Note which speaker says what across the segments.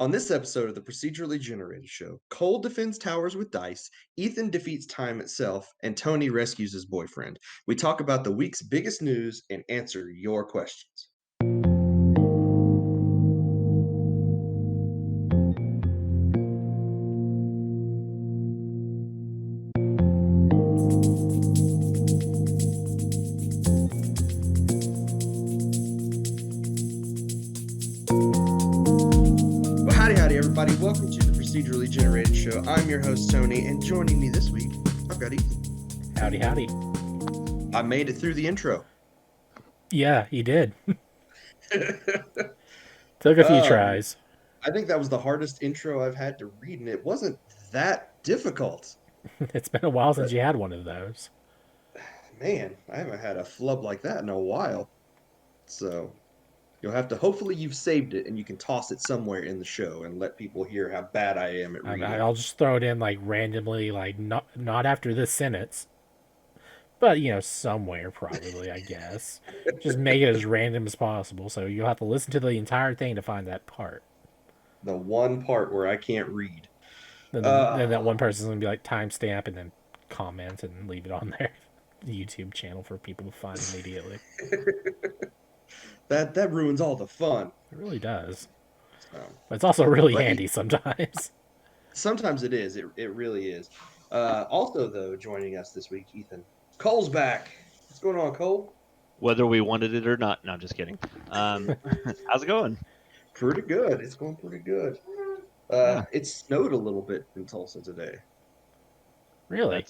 Speaker 1: On this episode of the Procedurally Generated Show, Cole defends towers with dice, Ethan defeats time itself, and Tony rescues his boyfriend. We talk about the week's biggest news and answer your questions. Well, howdy, everybody. Welcome to the Procedurally Generated Show. I'm your host, Tony, and joining me this week, I've got Ethan.
Speaker 2: Howdy.
Speaker 1: I made it through the intro.
Speaker 2: Yeah, you did. Took a few tries.
Speaker 1: I think that was the hardest intro I've had to read, and it wasn't that difficult.
Speaker 2: It's been a while since you had one of those.
Speaker 1: Man, I haven't had a flub like that in a while. So you'll have to, hopefully you've saved it and you can toss it somewhere in the show and let people hear how bad I am at reading.
Speaker 2: I'll just throw it in like randomly, like not after this sentence, but somewhere probably, I guess. Just make it as random as possible. So you'll have to listen to the entire thing to find that part.
Speaker 1: The one part where I can't read.
Speaker 2: Then that one person's gonna be like timestamp and then comment and leave it on their YouTube channel for people to find immediately.
Speaker 1: That ruins all the fun.
Speaker 2: It really does.
Speaker 1: So,
Speaker 2: But it's also really handy sometimes.
Speaker 1: Sometimes it is. It really is. Also, though, joining us this week, Ethan. Cole's back. What's going on, Cole?
Speaker 3: Whether we wanted it or not. No, I'm just kidding. How's it going?
Speaker 1: Pretty good. It's going pretty good. It snowed a little bit in Tulsa today.
Speaker 2: Really?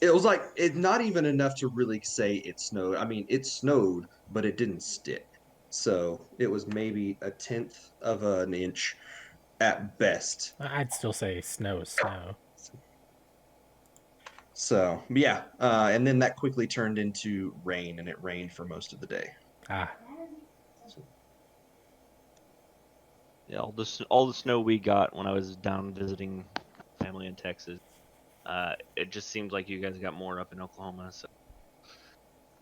Speaker 1: It was like not even enough to really say it snowed. I mean, it snowed, but it didn't stick. So it was maybe 1/10 of an inch at best.
Speaker 2: I'd still say snow is snow.
Speaker 1: So yeah, and then that quickly turned into rain, and it rained for most of the day.
Speaker 3: Yeah, all the snow we got when I was down visiting family in Texas. It just seems like you guys got more up in Oklahoma, so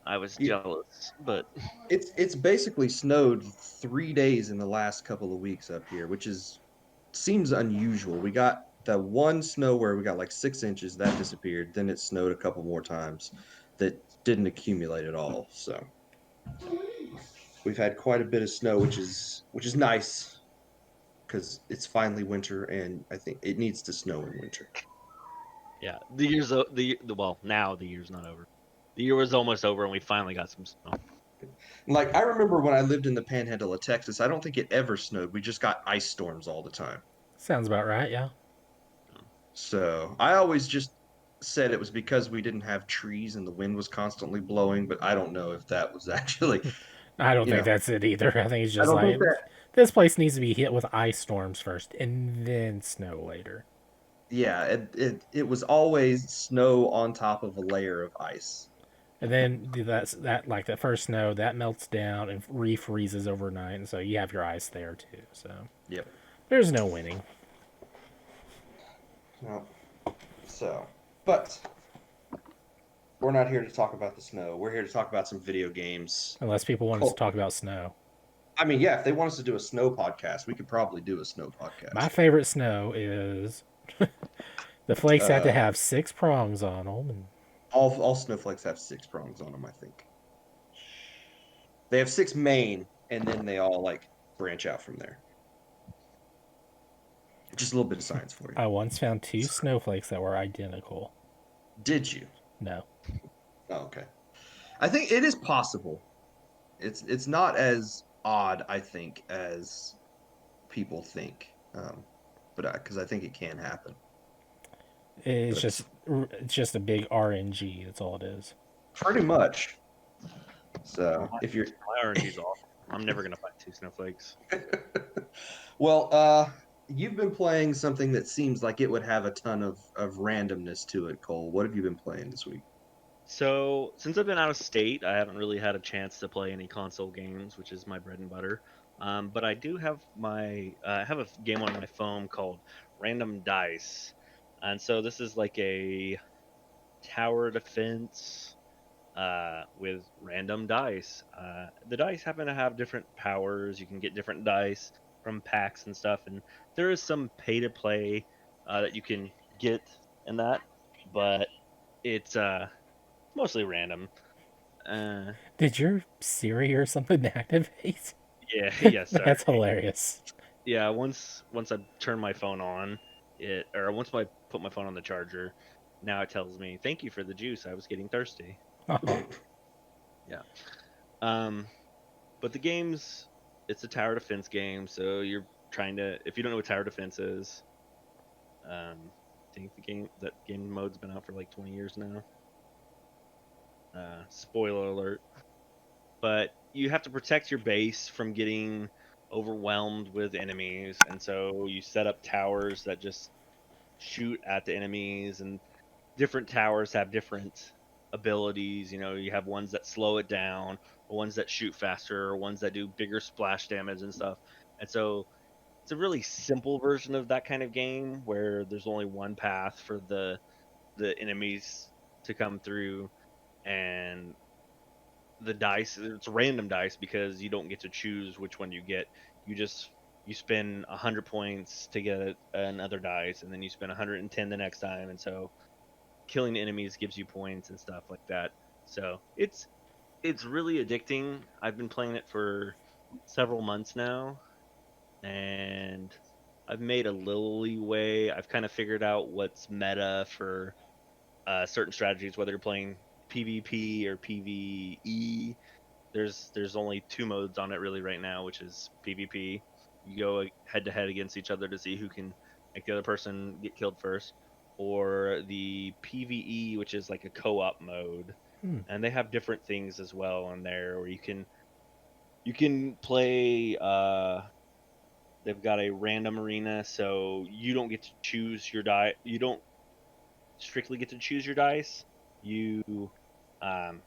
Speaker 3: I was jealous. But
Speaker 1: it's basically snowed 3 days in the last couple of weeks up here, which seems unusual. We got the one snow where we got like 6 inches that disappeared. Then it snowed a couple more times that didn't accumulate at all. So we've had quite a bit of snow, which is nice because it's finally winter, and I think it needs to snow in winter.
Speaker 3: Yeah, now the year's not over. The year was almost over, and we finally got some snow.
Speaker 1: Like, I remember when I lived in the panhandle of Texas, I don't think it ever snowed. We just got ice storms all the time.
Speaker 2: Sounds about right, yeah.
Speaker 1: So I always just said it was because we didn't have trees and the wind was constantly blowing, but I don't know if that was actually...
Speaker 2: I don't think that's it either. I think it's just like, this place needs to be hit with ice storms first, and then snow later.
Speaker 1: Yeah, it was always snow on top of a layer of ice.
Speaker 2: And then that first snow, that melts down and refreezes overnight, and so you have your ice there too. So
Speaker 1: yep,
Speaker 2: there's no winning.
Speaker 1: No. So, but we're not here to talk about the snow. We're here to talk about some video games.
Speaker 2: Unless people want us to talk about snow.
Speaker 1: I mean, yeah, if they want us to do a snow podcast, we could probably do a snow podcast.
Speaker 2: My favorite snow is the flakes have to have 6 prongs on them. And
Speaker 1: all snowflakes have 6 prongs on them, I think. They have 6 main, and then they all like branch out from there. Just a little bit of science for you.
Speaker 2: I once found 2 snowflakes that were identical.
Speaker 1: Did you?
Speaker 2: No.
Speaker 1: Oh, okay. I think it is possible. It's not as odd, I think, as people think, but because I think it can happen.
Speaker 2: It's just a big RNG. That's all it is.
Speaker 1: Pretty much. So if you're
Speaker 3: my RNG's off, I'm never gonna find 2 snowflakes.
Speaker 1: Well, you've been playing something that seems like it would have a ton of randomness to it, Cole. What have you been playing this week?
Speaker 3: So, since I've been out of state, I haven't really had a chance to play any console games, which is my bread and butter. But I do have I have a game on my phone called Random Dice. And so this is like a tower defense with random dice. The dice happen to have different powers. You can get different dice from packs and stuff, and there is some pay to play that you can get in that, but it's mostly random. Uh,
Speaker 2: Did your Siri or something activate?
Speaker 3: yeah, yes, sorry.
Speaker 2: That's hilarious.
Speaker 3: Yeah, once I turn my phone on, once I put my phone on the charger, now it tells me, "Thank you for the juice. I was getting thirsty."
Speaker 2: Oh,
Speaker 3: Yeah. Um, but the game's it's a tower defense game, so you're trying to if you don't know what tower defense is, I think that game mode's been out for like 20 years now. Spoiler alert. But you have to protect your base from getting overwhelmed with enemies, and so you set up towers that just shoot at the enemies, and different towers have different abilities. You know, you have ones that slow it down, or ones that shoot faster, or ones that do bigger splash damage and stuff. And so it's a really simple version of that kind of game where there's only one path for the enemies to come through, and the dice it's random dice because you don't get to choose which one you get. You just you spend 100 points to get another dice, and then you spend 110 the next time, and so killing enemies gives you points and stuff like that. So it's really addicting. I've been playing it for several months now, and I've made a little leeway. I've kind of figured out what's meta for certain strategies, whether you're playing PvP or PvE. There's only two modes on it really right now, which is PvP. You go head to head against each other to see who can make the other person get killed first, or the PvE, which is like a co-op mode,
Speaker 2: hmm.
Speaker 3: and they have different things as well on there where you can play. They've got a random arena, so you don't get to choose your die. You don't strictly get to choose your dice. You um,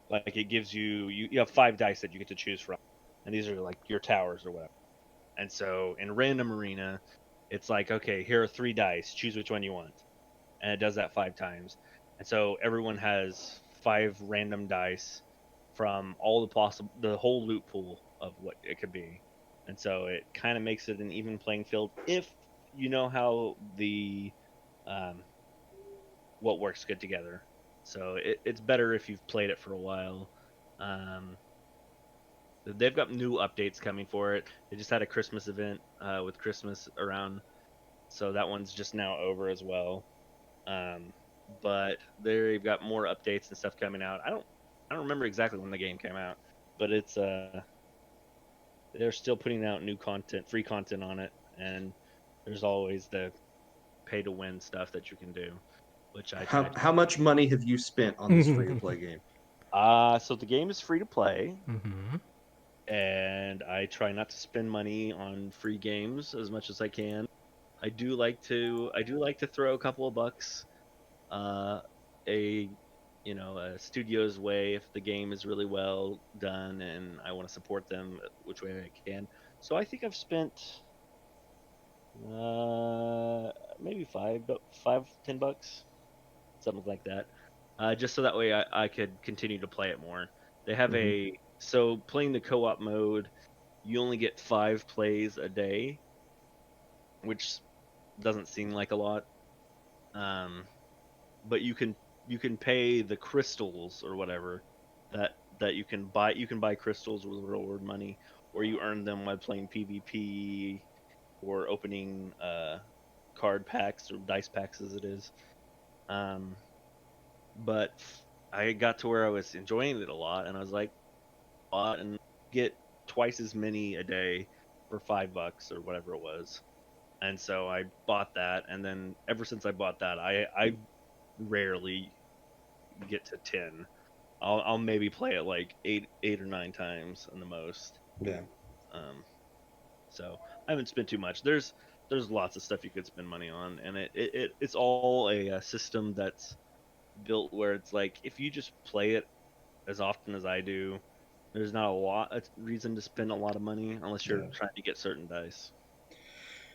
Speaker 3: like it gives you have 5 dice that you get to choose from, and these are like your towers or whatever. And so in random arena, it's like, okay, here are 3 dice, choose which one you want, and it does that 5 times. And so everyone has 5 random dice from all the whole loot pool of what it could be. And so it kind of makes it an even playing field if you know how the um, what works good together. So it's better if you've played it for a while. Um, they've got new updates coming for it. They just had a Christmas event with Christmas around, so that one's just now over as well. Um, but they've got more updates and stuff coming out. I don't remember exactly when the game came out, but it's they're still putting out new content, free content on it, and there's always the pay to win stuff that you can do, which I try to.
Speaker 1: How much money have you spent on this free to play game?
Speaker 3: So the game is free to play,
Speaker 2: Mm-hmm.
Speaker 3: and I try not to spend money on free games as much as I can. I do like to throw a couple of bucks uh a a studio's way if the game is really well done and I want to support them which way I can. So I think I've spent maybe $5, $10, something like that, just so that way I could continue to play it more. They have
Speaker 1: Hmm.
Speaker 3: so playing the co-op mode, you only get 5 plays a day, which doesn't seem like a lot. Um, but you can pay the crystals or whatever that you can buy. You can buy crystals with reward money, or you earn them by playing PvP or opening card packs or dice packs as it is. Um, but I got to where I was enjoying it a lot, and I was like, bought and get twice as many a day for $5 or whatever it was. And so I bought that, and then ever since I bought that, I rarely get to 10. I'll maybe play it like eight or 9 times in the most.
Speaker 1: Yeah.
Speaker 3: Um, so I haven't spent too much. There's lots of stuff you could spend money on, and it's all a system that's built where it's like if you just play it as often as I do, there's not a lot of reason to spend a lot of money unless you're
Speaker 1: Yeah.
Speaker 3: trying to get certain dice.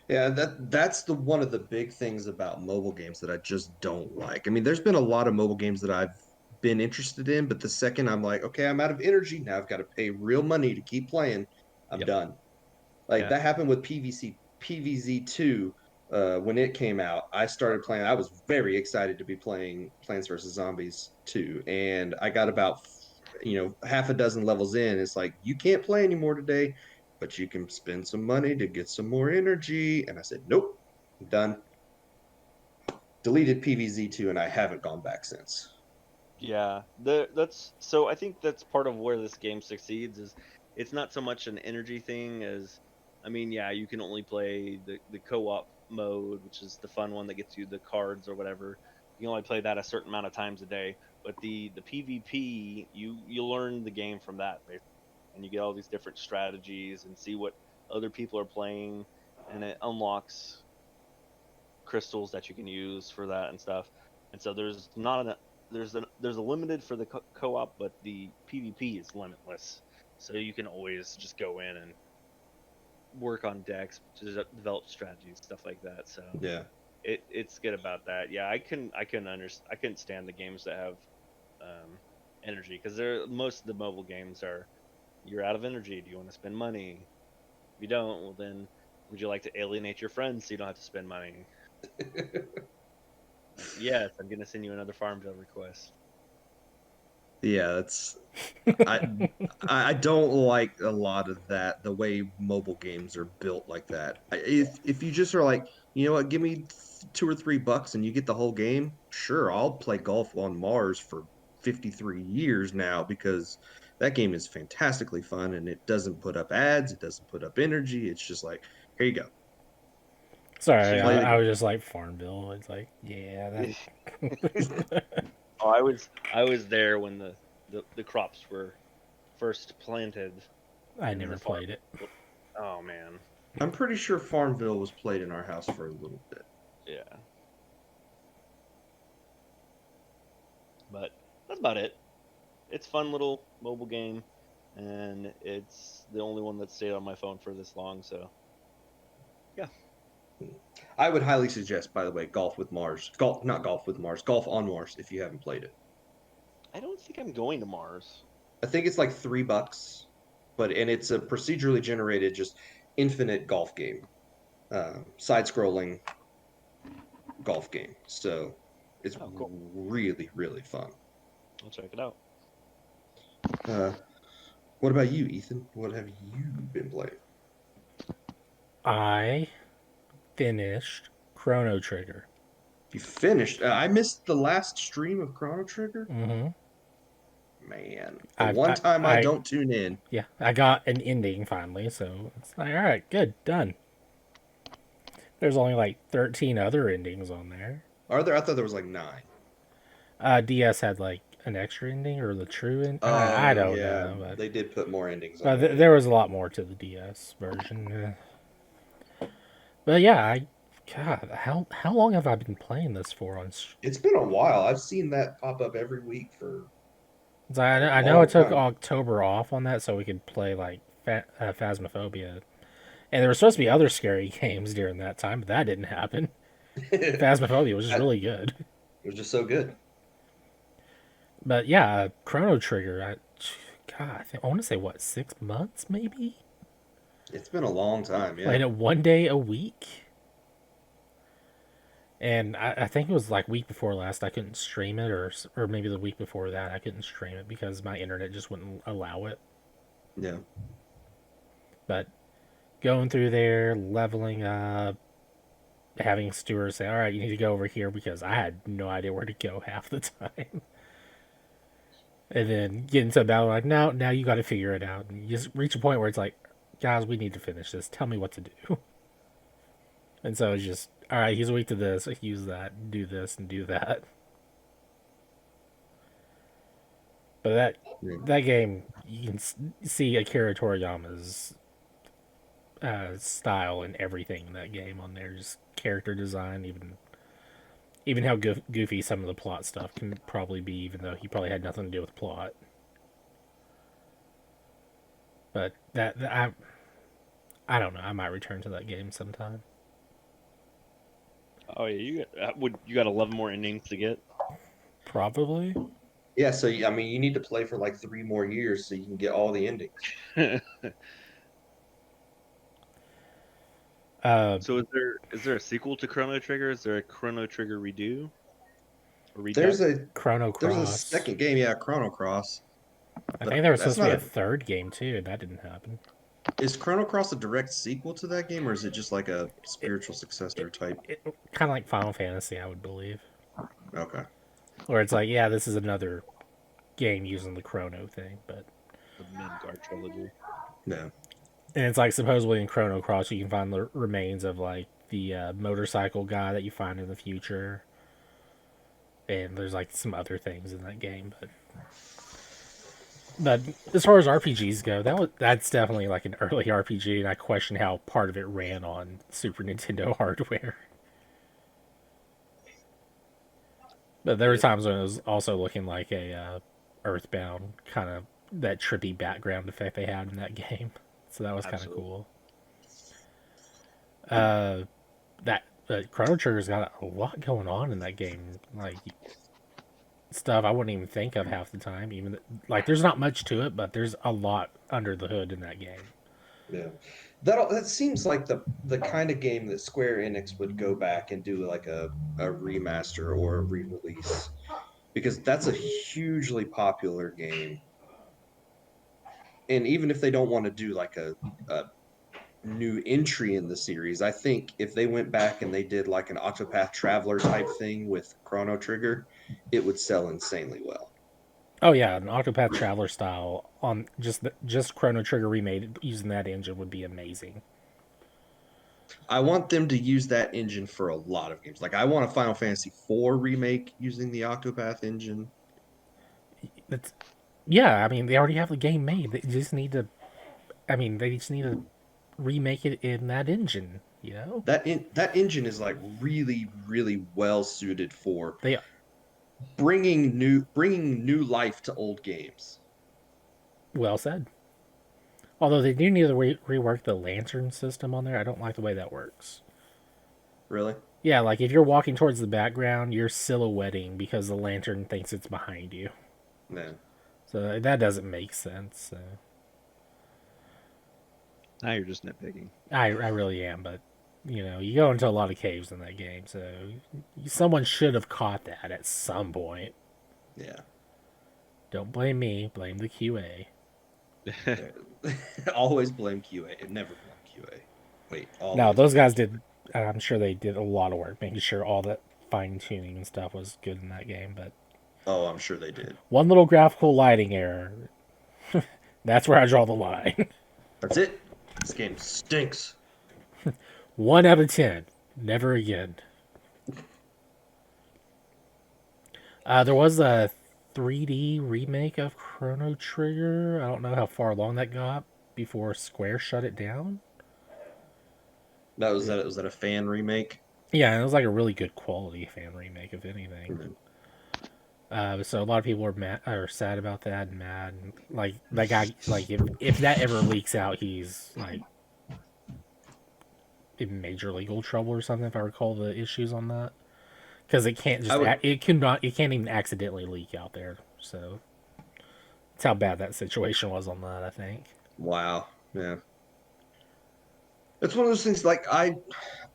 Speaker 1: Yeah, that's the one of the big things about mobile games that I just don't like. I mean, there's been a lot of mobile games that I've been interested in, but the second I'm like, okay, I'm out of energy, now I've got to pay real money to keep playing, I'm
Speaker 3: Yep.
Speaker 1: done. Like
Speaker 3: Yeah.
Speaker 1: that happened with PVZ2 when it came out. I started playing. I was very excited to be playing Plants vs Zombies 2, and I got about half a dozen levels in. It's like you can't play anymore today, but you can spend some money to get some more energy. And I said, nope, I'm done. Deleted PVZ2, and I haven't gone back since.
Speaker 3: Yeah, that's so. I think that's part of where this game succeeds is it's not so much an energy thing as, I mean, yeah, you can only play the co-op mode, which is the fun one that gets you the cards or whatever. You can only play that a certain amount of times a day. But the PvP, you learn the game from that, basically, and you get all these different strategies and see what other people are playing, and it unlocks crystals that you can use for that and stuff. And so there's not an there's a limited for the co-op, but the PvP is limitless. So you can always just go in and work on decks, to develop strategies, stuff like that. So
Speaker 1: Yeah.
Speaker 3: it's good about that. Yeah, I couldn't stand the games that have energy because they're most of the mobile games are you're out of energy. Do you want to spend money? If you don't, well then would you like to alienate your friends so you don't have to spend money? Yes, I'm gonna send you another Farmville request.
Speaker 1: Yeah, that's I I don't like a lot of that, the way mobile games are built like that. If you just are like, you know what, give me $2 or $3 and you get the whole game, sure, I'll play Golf on Mars for 53 years now because that game is fantastically fun and it doesn't put up ads, it doesn't put up energy. It's just like, here you go,
Speaker 3: So
Speaker 2: Sorry,
Speaker 3: you,
Speaker 1: play the
Speaker 2: I
Speaker 1: game.
Speaker 2: was just like Farmville. It's like, yeah, that.
Speaker 3: oh, I was there when the crops were first planted
Speaker 2: I
Speaker 3: in the
Speaker 2: never
Speaker 3: farm.
Speaker 2: played it.
Speaker 3: Oh man,
Speaker 1: I'm pretty sure Farmville was played in our house for a little bit.
Speaker 3: yeah. But that's about it. It's a fun little mobile game, and it's the only one that stayed on my phone for this long. So yeah,
Speaker 1: I would highly suggest, by the way, Golf with Mars. Golf, not Golf with Mars, Golf on Mars if you haven't played it.
Speaker 3: I don't think I'm going to Mars.
Speaker 1: I think it's like $3, and it's a procedurally generated, just infinite golf game, side-scrolling golf game. So it's
Speaker 3: Oh, cool.
Speaker 1: really, really fun.
Speaker 3: I'll check it out.
Speaker 1: Uh, what about you, Ethan? What have you been playing?
Speaker 2: I finished Chrono Trigger.
Speaker 1: You finished. I missed the last stream of Chrono Trigger.
Speaker 2: Mm-hmm.
Speaker 1: Man, the
Speaker 2: I,
Speaker 1: one
Speaker 2: I,
Speaker 1: time I
Speaker 2: I,
Speaker 1: don't tune in.
Speaker 2: yeah, I got an ending finally, so it's like, all right, good, done. There's only like 13 other endings on there.
Speaker 1: Are there? I thought there was like nine.
Speaker 2: DS had like an extra ending or the true end. I don't
Speaker 1: Yeah,
Speaker 2: know, but
Speaker 1: they did put more endings on there.
Speaker 2: there was a lot more to the DS version. But yeah, God, how long have I been playing this for on?
Speaker 1: It's been a while. I've seen that pop up every week for
Speaker 2: So
Speaker 1: a
Speaker 2: I know I
Speaker 1: long
Speaker 2: took
Speaker 1: time.
Speaker 2: October off on that so we could play like Phasmophobia, and there were supposed to be other scary games during that time, but that didn't happen.
Speaker 1: It
Speaker 2: Phasmophobia was just really good.
Speaker 1: was just so good.
Speaker 2: But yeah, Chrono Trigger. God, I want to say what 6 months maybe.
Speaker 1: It's been a long time, yeah.
Speaker 2: Playing it one day a week, and I think it was like week before last I couldn't stream it, or maybe the week before that I couldn't stream it because my internet just wouldn't allow it.
Speaker 1: Yeah.
Speaker 2: But going through there, leveling up, having Stuart say, "All right, you need to go over here," because I had no idea where to go half the time. And then get into a battle like, now you got to figure it out. And you just reach a point where it's like, guys, we need to finish this. Tell me what to do. And so it's just, all right, he's weak to this. Use that. Do this and do that. But
Speaker 1: Yeah.
Speaker 2: that game, you can see Akira Toriyama's style and everything in that game on there. Just character design, even how goofy some of the plot stuff can probably be, even though he probably had nothing to do with the plot. But I don't know. I might return to that game sometime.
Speaker 3: Oh yeah, you got 11 more endings to get.
Speaker 2: Probably.
Speaker 1: Yeah, so I mean, you need to play for like 3 more years so you can get all the endings.
Speaker 3: So is there a sequel to Chrono Trigger? Is there a Chrono Trigger redo or
Speaker 1: There's
Speaker 3: redux?
Speaker 1: a
Speaker 2: Chrono
Speaker 1: there's a
Speaker 2: Cross.
Speaker 1: second game, yeah, Chrono Cross,
Speaker 2: I think
Speaker 1: but
Speaker 2: there was
Speaker 1: that's
Speaker 2: supposed to
Speaker 1: not
Speaker 2: be a
Speaker 1: a.
Speaker 2: third game too, and that didn't happen.
Speaker 1: Is Chrono Cross a direct sequel to that game, or is it just like a
Speaker 2: It,
Speaker 1: spiritual successor type?
Speaker 2: kind of like Final Fantasy, I would believe,
Speaker 1: Okay,
Speaker 2: where it's like, yeah, this is another game using the Chrono thing, but
Speaker 3: The Midgard trilogy.
Speaker 1: no,
Speaker 2: and it's like supposedly in Chrono Cross you can find the remains of like the motorcycle guy that you find in the future, and there's like some other things in that game, but as far as RPGs go, that's definitely like an early RPG, and I question how part of it ran on Super Nintendo hardware. But there were
Speaker 3: Yep,
Speaker 2: times when it was also looking like a Earthbound kind of that trippy background effect they had in that game, so that was kind of
Speaker 3: absolutely.
Speaker 2: cool. Uh, that Chrono Trigger's got a lot going on in that game, like stuff I wouldn't even think of half the time. Even like there's not much to it, but there's a lot under the hood in that game.
Speaker 1: yeah. That seems like the kind of game that Square Enix would go back and do like a remaster or a re-release, because that's a hugely popular game. And even if they don't want to do like a new entry in the series, I think if they went back and they did like an Octopath Traveler type thing with Chrono Trigger, it would sell insanely well.
Speaker 2: Oh yeah, an Octopath Traveler style on just Chrono Trigger remade using that engine would be amazing.
Speaker 1: I want them to use that engine for a lot of games. Like I want a Final Fantasy IV remake using the Octopath engine.
Speaker 2: It's yeah, I mean they already have the game made. They just need to. I mean they just need to remake it in that engine. You know,
Speaker 1: That engine is like really really well suited for
Speaker 2: they
Speaker 1: bringing new life to old games.
Speaker 2: well said. Although they do need to rework the lantern system on there. I don't like the way that works.
Speaker 1: Really?
Speaker 2: Yeah, like if you're walking towards the background, you're silhouetting because the lantern thinks it's behind you.
Speaker 1: No.
Speaker 2: So that doesn't make sense. So
Speaker 3: Now you're just nitpicking.
Speaker 2: I really am, but you know, you go into a lot of caves in that game, so someone should have caught that at some point.
Speaker 1: Yeah.
Speaker 2: Don't blame me, blame the QA.
Speaker 1: Always blame QA and never blame QA. Wait,
Speaker 2: Now,
Speaker 1: always
Speaker 2: those
Speaker 1: blame.
Speaker 2: guys did, I'm sure they did a lot of work making sure all that fine tuning and stuff was good in that game, but
Speaker 1: Oh, I'm sure they did.
Speaker 2: one little graphical lighting error, that's where I draw the line.
Speaker 1: That's it. This game stinks.
Speaker 2: 1 out of 10. Never again. There was a 3D remake of Chrono Trigger. I don't know how far along that got before Square shut it down.
Speaker 1: Was that a fan remake?
Speaker 2: Yeah, it was like a really good quality fan remake, if anything.
Speaker 1: Mhm.
Speaker 2: So a lot of people are mad, are sad about that, and mad. And, like that guy, like if that ever leaks out, he's like in major legal trouble or something. If I recall the issues on that, because it can't
Speaker 1: I
Speaker 2: just
Speaker 1: would.
Speaker 2: it can't even accidentally leak out there. So that's how bad that situation was on that. I think.
Speaker 1: Wow. Yeah. It's one of those things. Like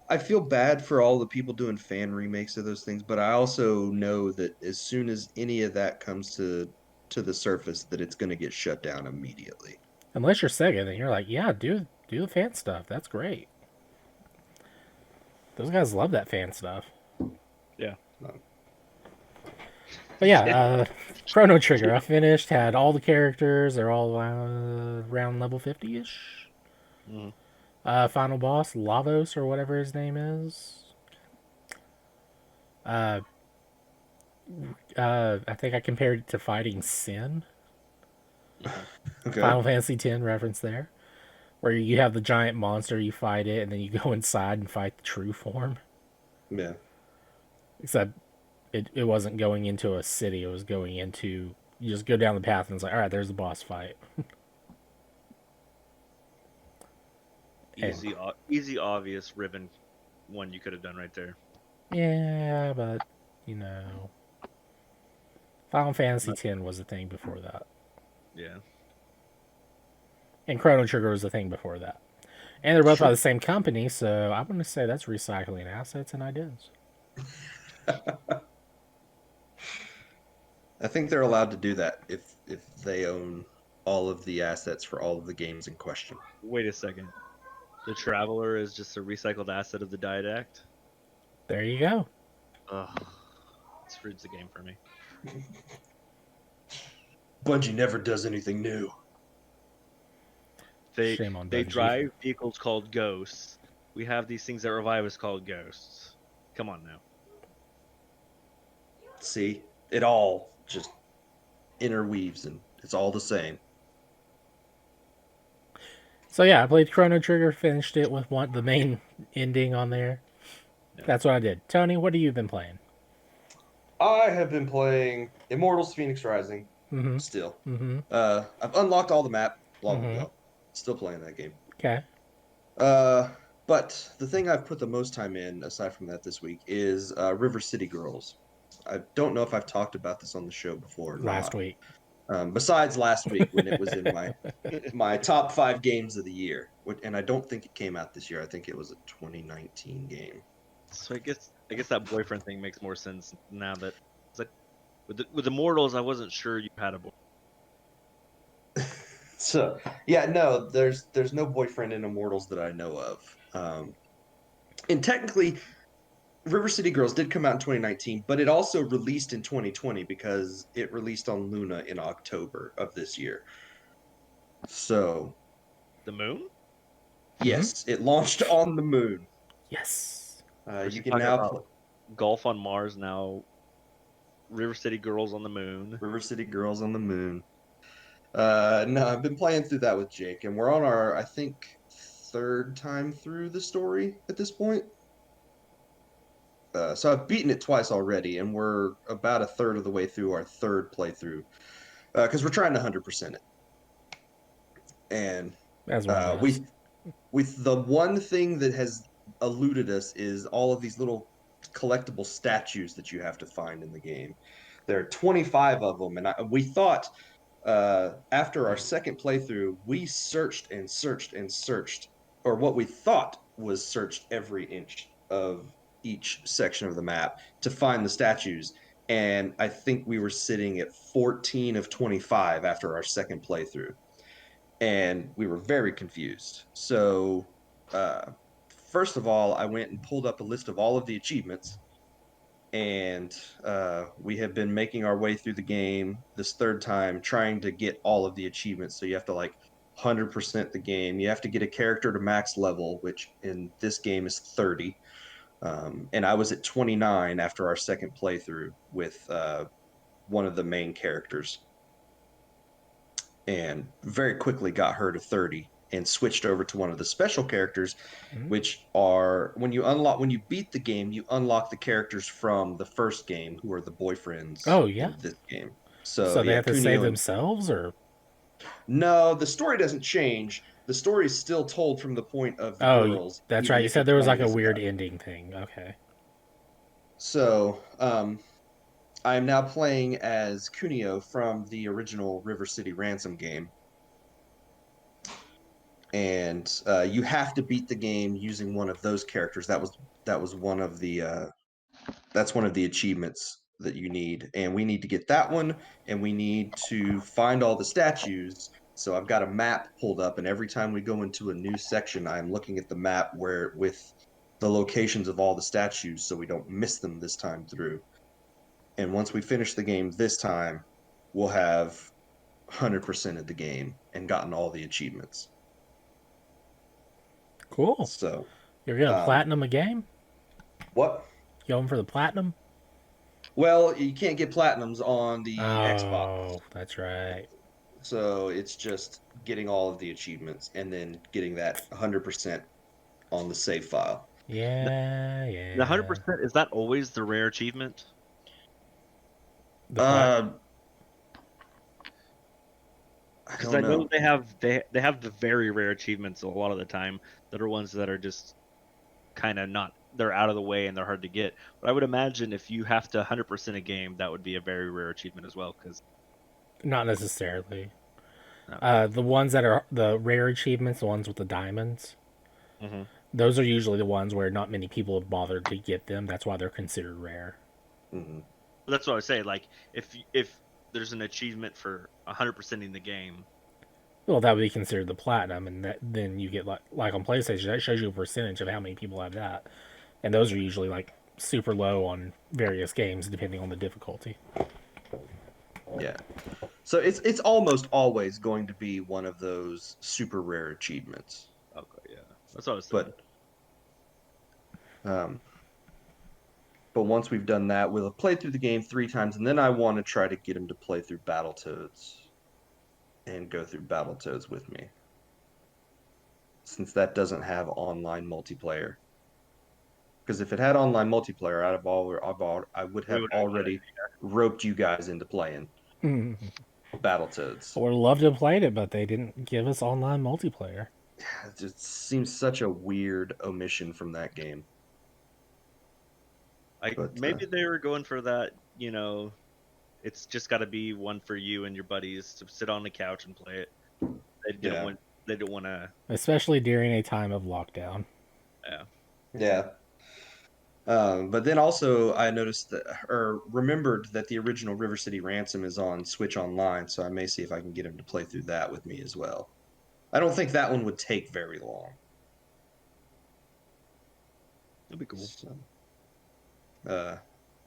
Speaker 1: I feel bad for all the people doing fan remakes of those things, but I also know that as soon as any of that comes to the surface, that it's going to get shut down immediately.
Speaker 2: Unless you're Sega, then you're like, yeah, do the fan stuff. That's great. Those guys love that fan stuff.
Speaker 3: Yeah.
Speaker 1: Um,
Speaker 2: But yeah, Chrono Trigger. I finished. Had all the characters. They're all around level 50 ish.
Speaker 3: Mhm.
Speaker 2: Final boss Lavos or whatever his name is. Uh, I think I compared it to fighting Sin.
Speaker 1: Okay.
Speaker 2: Final Fantasy X reference there, where you have the giant monster, you fight it, and then you go inside and fight the true form.
Speaker 1: Yeah.
Speaker 2: Except it wasn't going into a city; it was going into you just go down the path and it's like, all right, there's the boss fight. And
Speaker 3: Easy, obvious ribbon one you could have done right there.
Speaker 2: yeah, but you know, Final Fantasy
Speaker 3: But,
Speaker 2: X was the thing before that,
Speaker 3: yeah.
Speaker 2: and Chrono Trigger was the thing before that. And they're both by
Speaker 1: Sure.
Speaker 2: the same company, so I'm going to say that's recycling assets and ideas.
Speaker 1: I think they're allowed to do that if they own all of the assets for all of the games in question.
Speaker 3: Wait a second. The Traveler is just a recycled asset of the Didact?
Speaker 2: There you go.
Speaker 3: Ugh. Screws the game for me.
Speaker 1: Bungie never does anything new.
Speaker 3: They
Speaker 2: Shame on
Speaker 3: they
Speaker 2: Bungie.
Speaker 3: drive vehicles called ghosts. We have these things that revive us called ghosts. Come on now.
Speaker 1: See, it all just interweaves and it's all the same.
Speaker 2: So yeah, I played Chrono Trigger, finished it with the main ending on there.
Speaker 3: Yeah.
Speaker 2: That's what I did. Tony, what have you been playing?
Speaker 1: I have been playing Immortals Phoenix Rising
Speaker 2: Mm-hmm.
Speaker 1: still.
Speaker 2: Mm-hmm.
Speaker 1: I've unlocked all the map long
Speaker 2: Mm-hmm.
Speaker 1: ago. Still playing that game.
Speaker 2: Okay.
Speaker 1: Uh, but the thing I've put the most time in, aside from that this week, is River City Girls. I don't know if I've talked about this on the show before or
Speaker 2: Last
Speaker 1: not.
Speaker 2: week.
Speaker 1: Besides last week when it was in my top 5 games of the year, and I don't think it came out this year. I think it was a 2019 game.
Speaker 3: So I guess that boyfriend thing makes more sense now that it's like with Immortals I wasn't sure you had a boyfriend.
Speaker 1: So yeah, no, there's no boyfriend in Immortals that I know of. And technically, River City Girls did come out in 2019, but it also released in 2020 because it released on Luna in October of this year. So
Speaker 3: The moon?
Speaker 2: Mm-hmm.
Speaker 1: yes, it launched on the moon.
Speaker 2: Yes.
Speaker 3: Was
Speaker 1: You
Speaker 3: he
Speaker 1: can
Speaker 3: talking
Speaker 1: now
Speaker 3: about
Speaker 1: play
Speaker 3: golf on Mars now? River City Girls on the moon.
Speaker 1: River City Girls on the moon. No, I've been playing through that with Jake, and we're on our, I think, third time through the story at this point. So I've beaten it twice already, and we're about a third of the way through our third playthrough because we're trying to 100% it. And
Speaker 2: As one does.
Speaker 1: we with the one thing that has eluded us is all of these little collectible statues that you have to find in the game. There are 25 of them, and we thought after our second playthrough, we searched and searched and searched, or what we thought was searched every inch of each section of the map to find the statues. And I think we were sitting at 14 of 25 after our second playthrough. And we were very confused. So, uh, first of all, I went and pulled up a list of all of the achievements and we have been making our way through the game this third time trying to get all of the achievements. So you have to like 100% the game. You have to get a character to max level, which in this game is 30. And I was at 29 after our second playthrough with one of the main characters, and very quickly got her to 30 and switched over to one of the special characters,
Speaker 2: Mm-hmm.
Speaker 1: which are when you beat the game, you unlock the characters from the first game who are the boyfriends
Speaker 2: Oh yeah.
Speaker 1: in this game. So
Speaker 2: So they
Speaker 1: yeah,
Speaker 2: have to save
Speaker 1: Kunio and
Speaker 2: themselves, or
Speaker 1: no, the story doesn't change. The story is still told from the point of the
Speaker 2: oh,
Speaker 1: girls,
Speaker 2: that's
Speaker 1: even
Speaker 2: right. You
Speaker 1: if
Speaker 2: said
Speaker 1: it's
Speaker 2: there was
Speaker 1: one
Speaker 2: like a
Speaker 1: years
Speaker 2: weird
Speaker 1: ago.
Speaker 2: ending thing. Okay.
Speaker 1: So I am now playing as Kunio from the original River City Ransom game, and you have to beat the game using one of those characters. That was one of the that's one of the achievements that you need, and we need to get that one, and we need to find all the statues. So I've got a map pulled up, and every time we go into a new section, I'm looking at the map where with the locations of all the statues, so we don't miss them this time through. And once we finish the game this time, we'll have 100% of the game and gotten all the achievements.
Speaker 2: Cool.
Speaker 1: So
Speaker 2: You're gonna
Speaker 1: um,
Speaker 2: platinum a game?
Speaker 1: what?
Speaker 2: Going for the platinum?
Speaker 1: Well, you can't get platinums on the Xbox,
Speaker 2: Oh, that's right.
Speaker 1: so it's just getting all of the achievements and then getting that 100% on the save file.
Speaker 2: Yeah,
Speaker 3: The
Speaker 2: yeah.
Speaker 3: 100% is that always the rare achievement?
Speaker 2: The plat.
Speaker 1: Uh, I
Speaker 3: Because
Speaker 1: don't
Speaker 3: I know
Speaker 1: know.
Speaker 3: they have the very rare achievements a lot of the time that are ones that are just kind of not they're out of the way and they're hard to get. But I would imagine if you have to 100% a game, that would be a very rare achievement as well. Because
Speaker 2: Not necessarily.
Speaker 3: okay,
Speaker 2: The ones that are the rare achievements, the ones with the diamonds,
Speaker 3: Mm-hmm.
Speaker 2: Those are usually the ones where not many people have bothered to get them. That's why they're considered rare.
Speaker 1: Hmm.
Speaker 3: That's what I say. Like, if there's an achievement for 100%ing the game,
Speaker 2: Well, that would be considered the platinum, and then you get like on PlayStation that shows you a percentage of how many people have that, and those are usually like super low on various games depending on the difficulty.
Speaker 1: Yeah. So it's almost always going to be one of those super rare achievements.
Speaker 3: okay, yeah, that's what I was thinking.
Speaker 1: But um, but once we've done that, we'll have played through the game 3 times, and then I want to try to get him to play through Battletoads and go through Battletoads with me, since that doesn't have online multiplayer. Because if it had online multiplayer, I would
Speaker 3: We
Speaker 1: have
Speaker 3: would have got it.
Speaker 1: already roped you guys into playing
Speaker 2: I
Speaker 1: Battletoads.
Speaker 2: would love to have played it, but they didn't give us online multiplayer.
Speaker 1: It just seems such a weird omission from that game. But
Speaker 3: Maybe they were going for that. It's just got to be one for you and your buddies to sit on the couch and play it. They didn't
Speaker 1: yeah,
Speaker 3: want. They didn't want to.
Speaker 2: Especially during a time of lockdown.
Speaker 3: Yeah.
Speaker 1: yeah. But then also I noticed that, or remembered that the original River City Ransom is on Switch Online, so I may see if I can get him to play through that with me as well. I don't think that one would take very long.
Speaker 3: That'd be cool.
Speaker 1: So, uh,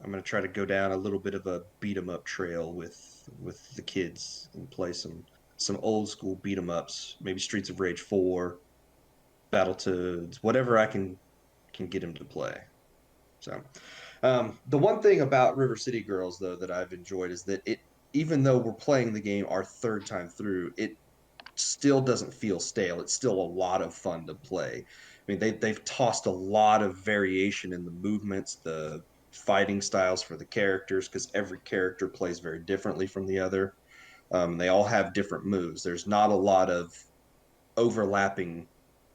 Speaker 1: I'm gonna try to go down a little bit of a beat 'em up trail with the kids and play some old school beat 'em ups, maybe Streets of Rage 4, Battletoads, whatever I can get him to play. So, the one thing about River City Girls, though, that I've enjoyed is that even though we're playing the game our third time through, it still doesn't feel stale. It's still a lot of fun to play. I mean, they've tossed a lot of variation in the movements, the fighting styles for the characters, because every character plays very differently from the other. They all have different moves. There's not a lot of overlapping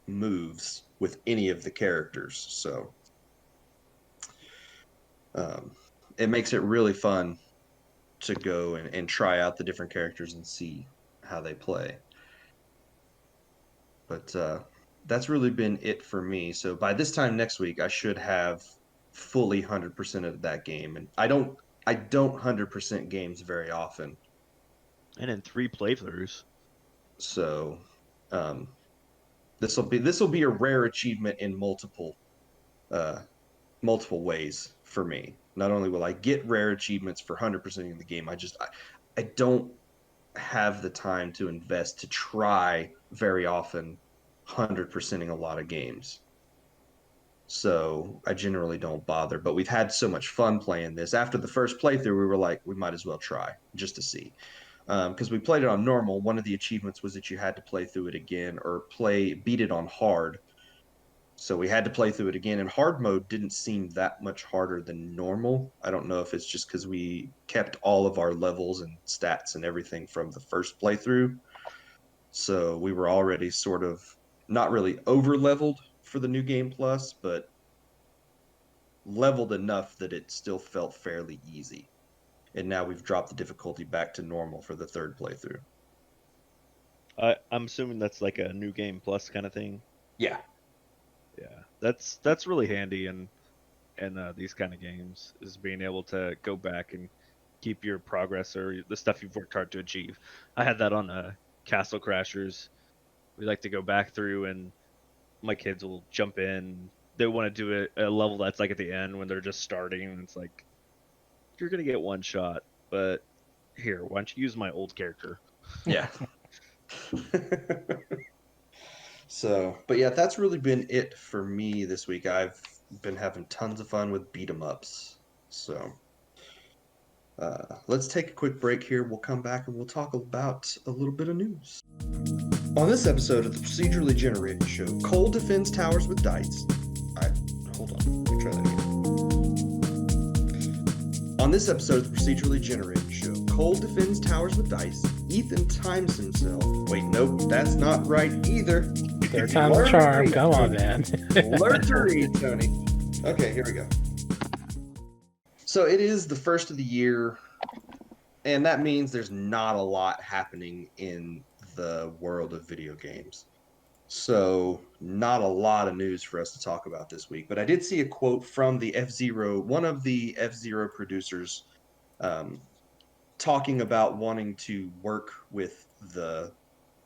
Speaker 1: moves with any of the characters, so um, it makes it really fun to go and try out the different characters and see how they play. But that's really been it for me. So by this time next week, I should have fully 100% of that game, and I don't 100% games very often.
Speaker 3: And in 3 playthroughs.
Speaker 1: So um, this will be a rare achievement in uh, multiple ways for me. Not only will I get rare achievements for 100% of the game, I don't have the time to invest to try very often 100%ing a lot of games. So I generally don't bother. But we've had so much fun playing this. After the first playthrough, we were like, we might as well try just to see. Because we played it on normal. One of the achievements was that you had to play through it again or beat it on hard. So we had to play through it again. And hard mode didn't seem that much harder than normal. I don't know if it's just because we kept all of our levels and stats and everything from the first playthrough. So we were already sort of not really over leveled for the new game plus, but leveled enough that it still felt fairly easy. And now we've dropped the difficulty back to normal for the third playthrough.
Speaker 3: I'm assuming that's like a new game plus kind of thing.
Speaker 1: Yeah.
Speaker 3: Yeah, that's really handy in these kind of games is being able to go back and keep your progress or the stuff you've worked hard to achieve. I had that on Castle Crashers. We like to go back through and my kids will jump in. They want to do a level that's like at the end when they're just starting. And it's like you're gonna get one shot, but here, why don't you use my old character?
Speaker 1: Yeah. So, but yeah, that's really been it for me this week. I've been having tons of fun with beat 'em ups. So, let's take a quick break here. We'll come back and we'll talk about a little bit of news. On this episode of the Procedurally Generated Show, Cole defends towers with dice. Hold on, let me try that again. On this episode of the Procedurally Generated Show, Cole defends towers with dice. Ethan times himself. Wait, nope, that's not right either.
Speaker 2: Third time's a charm. Come on, man.
Speaker 1: Learn to read, Tony. Okay, here we go. So it is the first of the year, and that means there's not a lot happening in the world of video games. So, not a lot of news for us to talk about this week, but I did see a quote from the F-Zero, one of the F-Zero producers, um, talking about wanting to work with the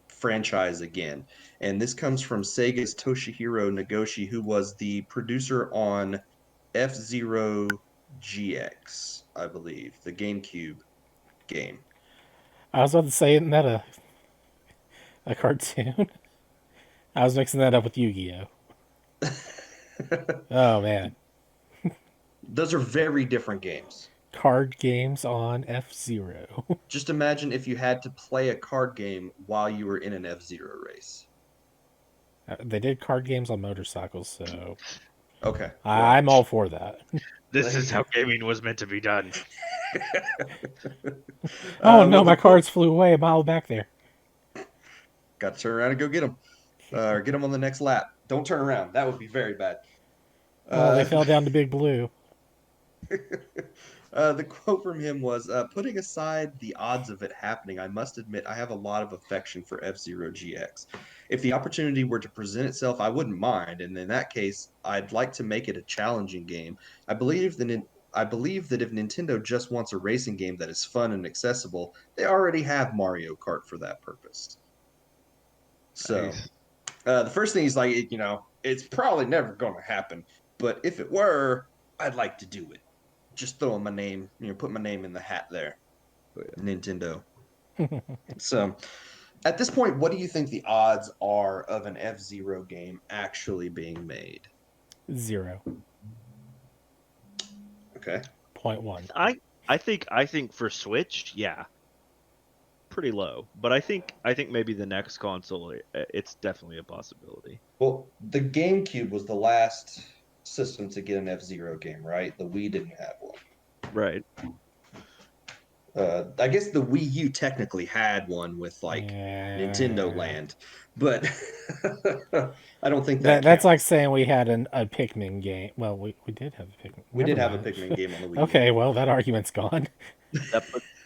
Speaker 1: franchise again. And this comes from Sega's Toshihiro Nagoshi, who was the producer on F-Zero GX, I believe, the GameCube game.
Speaker 2: I was about to say, isn't that a cartoon? I was mixing that up with Yu-Gi-Oh. Oh man,
Speaker 1: Those are very different games.
Speaker 2: card games on F-Zero.
Speaker 1: Just imagine if you had to play a card game while you were in an F-Zero race.
Speaker 2: They did card games on motorcycles, so
Speaker 1: Okay, well,
Speaker 2: I'm all for that.
Speaker 3: This is how gaming was meant to be done.
Speaker 2: Oh
Speaker 1: well,
Speaker 2: no,
Speaker 1: the
Speaker 2: my
Speaker 1: quote,
Speaker 2: cards flew away a mile back there.
Speaker 1: got to turn around and go get them, or get them on the next lap. Don't turn around. That would be very bad.
Speaker 2: Well, they
Speaker 1: Uh,
Speaker 2: fell down to Big Blue.
Speaker 1: the quote from him was, putting aside the odds of it happening, I must admit I have a lot of affection for F-Zero GX. If the opportunity were to present itself, I wouldn't mind, and in that case, I'd like to make it a challenging game. I believe that if Nintendo just wants a racing game that is fun and accessible, they already have Mario Kart for that purpose. So,
Speaker 3: Nice.
Speaker 1: the first thing he's like, it's probably never going to happen, but if it were, I'd like to do it. Just throwing my name, put my name in the hat there. Nintendo. So, at this point, what do you think the odds are of an F-Zero game actually being made?
Speaker 2: 0.1.
Speaker 1: Okay.
Speaker 3: I think for Switch, yeah, pretty low. But I think maybe the next console, it's definitely a possibility.
Speaker 1: Well, the GameCube was the last system to get an F-Zero game, right? The Wii didn't have one.
Speaker 3: Right.
Speaker 1: I guess the Wii U technically had one with like Nintendo
Speaker 2: Yeah.
Speaker 1: Land, but I don't think that
Speaker 2: That's like
Speaker 1: counts.
Speaker 2: saying we had a Pikmin game. Well, we did have a Pikmin.
Speaker 1: We
Speaker 2: Never
Speaker 1: did have a
Speaker 2: mind.
Speaker 1: Pikmin game on the Wii U.
Speaker 2: Okay, well that argument's gone.